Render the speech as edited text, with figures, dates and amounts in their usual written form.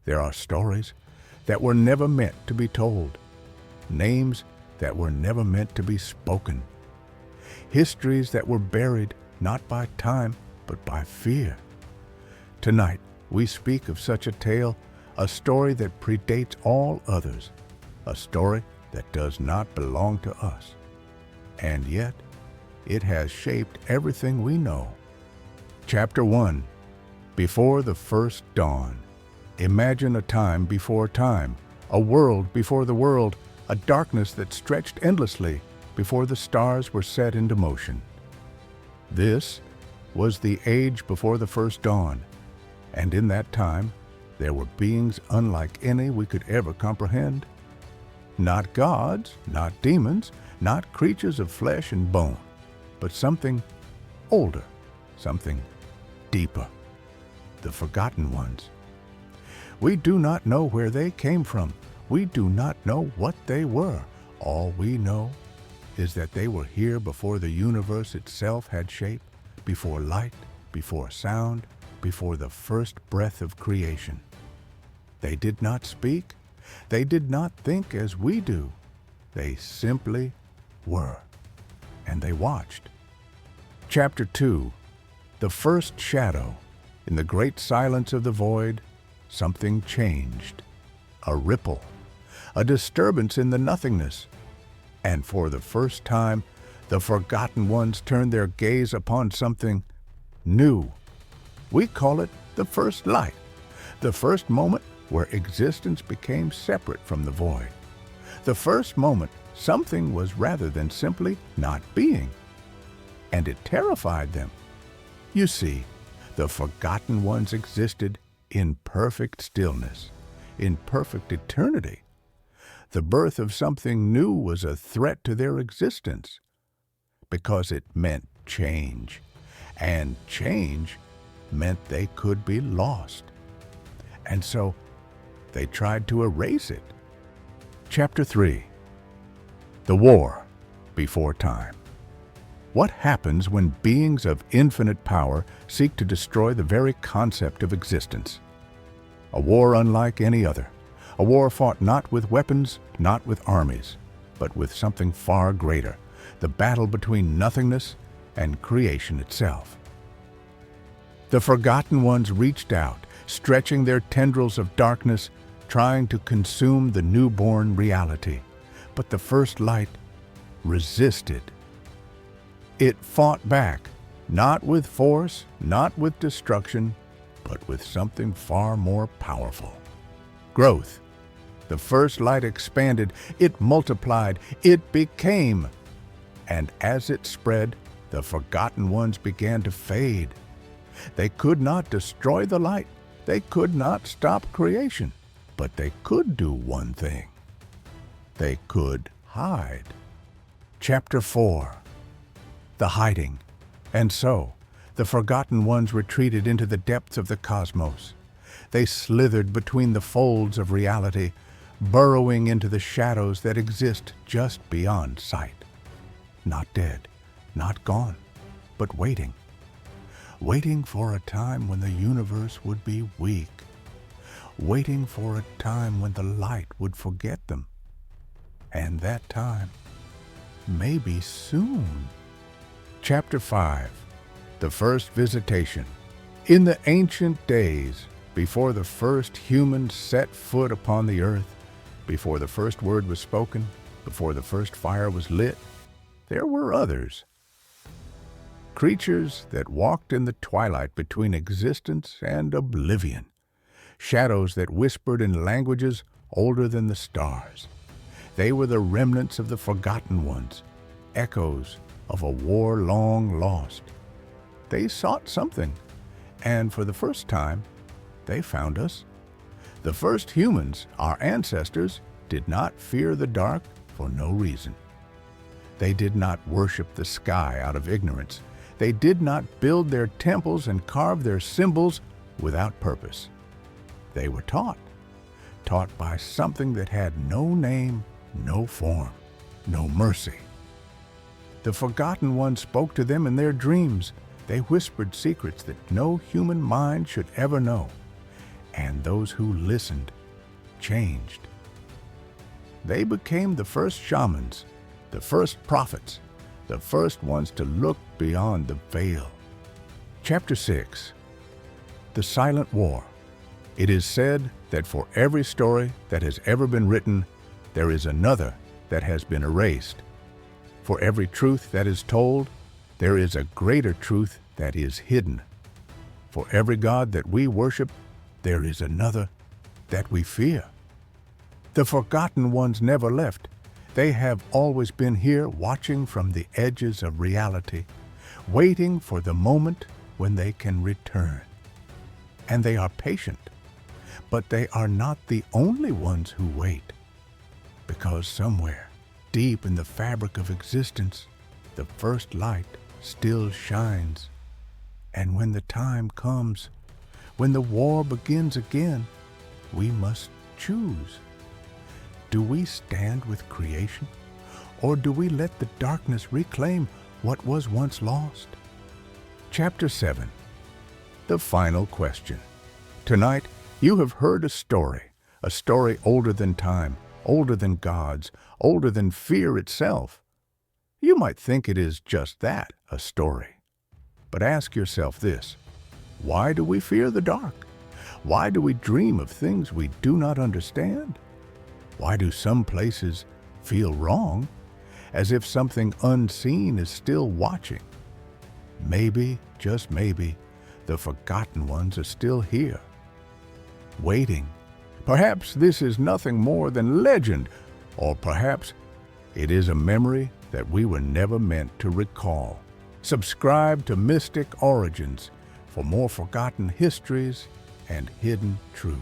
There are stories that were never meant to be told, names that were never meant to be spoken, histories that were buried not by time but by fear. Tonight, we speak of such a tale, a story that predates all others, a story that does not belong to us. And yet, it has shaped everything we know. Chapter 1. Before the First Dawn. Imagine a time before time, a world before the world, a darkness that stretched endlessly before the stars were set into motion. This was the age before the first dawn, and in that time there were beings unlike any we could ever comprehend. Not gods, not demons, not creatures of flesh and bone, but something older, something deeper, the Forgotten Ones. We do not know where they came from. We do not know what they were. All we know is that they were here before the universe itself had shape, before light, before sound, before the first breath of creation. They did not speak. They did not think as we do. They simply were. And they watched. Chapter 2. The First Shadow. In the great silence of the void, something changed. A ripple. A disturbance in the nothingness. And for the first time, the Forgotten Ones turned their gaze upon something new. We call it the first light, the first moment where existence became separate from the void. The first moment something was rather than simply not being. And it terrified them. You see, the Forgotten Ones existed in perfect stillness, in perfect eternity. The birth of something new was a threat to their existence because it meant change, and change meant they could be lost. And so they tried to erase it. Chapter 3. The War Before Time. What happens when beings of infinite power seek to destroy the very concept of existence? A war unlike any other. A war fought not with weapons, not with armies, but with something far greater, the battle between nothingness and creation itself. The Forgotten Ones reached out, stretching their tendrils of darkness, trying to consume the newborn reality. But the first light resisted. It fought back, not with force, not with destruction, but with something far more powerful. Growth. The first light expanded, it multiplied, it became. And as it spread, the Forgotten Ones began to fade. They could not destroy the light. They could not stop creation. But they could do one thing. They could hide. Chapter 4. The Hiding. And so, the Forgotten Ones retreated into the depths of the cosmos. They slithered between the folds of reality, burrowing into the shadows that exist just beyond sight. Not dead, not gone, but waiting. Waiting for a time when the universe would be weak. Waiting for a time when the light would forget them. And that time may be soon. Chapter 5. The First Visitation. In the ancient days, before the first human set foot upon the earth, before the first word was spoken, before the first fire was lit, there were others. Creatures that walked in the twilight between existence and oblivion. Shadows that whispered in languages older than the stars. They were the remnants of the Forgotten Ones, echoes of a war long lost. They sought something, and for the first time, they found us. The first humans, our ancestors, did not fear the dark for no reason. They did not worship the sky out of ignorance. They did not build their temples and carve their symbols without purpose. They were taught by something that had no name, no form, no mercy. The Forgotten Ones spoke to them in their dreams. They whispered secrets that no human mind should ever know. and those who listened changed. They became the first shamans, the first prophets, the first ones to look beyond the veil. Chapter 6. The Silent War. It is said that for every story that has ever been written, there is another that has been erased. For every truth that is told, there is a greater truth that is hidden. For every God that we worship, there is another that we fear. The forgotten ones never left. They have always been here, watching from the edges of reality, waiting for the moment when they can return. And they are patient, but they are not the only ones who wait, because somewhere, deep in the fabric of existence, the first light still shines. And when the time comes, when the war begins again, we must choose. Do we stand with creation, or do we let the darkness reclaim what was once lost? Chapter 7. The Final Question. Tonight, you have heard a story older than time, older than gods, older than fear itself. You might think it is just that, a story. But ask yourself this: why do we fear the dark? Why do we dream of things we do not understand? Why do some places feel wrong, as if something unseen is still watching? Maybe, just maybe, the forgotten ones are still here, waiting. Perhaps this is nothing more than legend, or perhaps it is a memory that we were never meant to recall. Subscribe to Mystic Origins for more forgotten histories and hidden truths.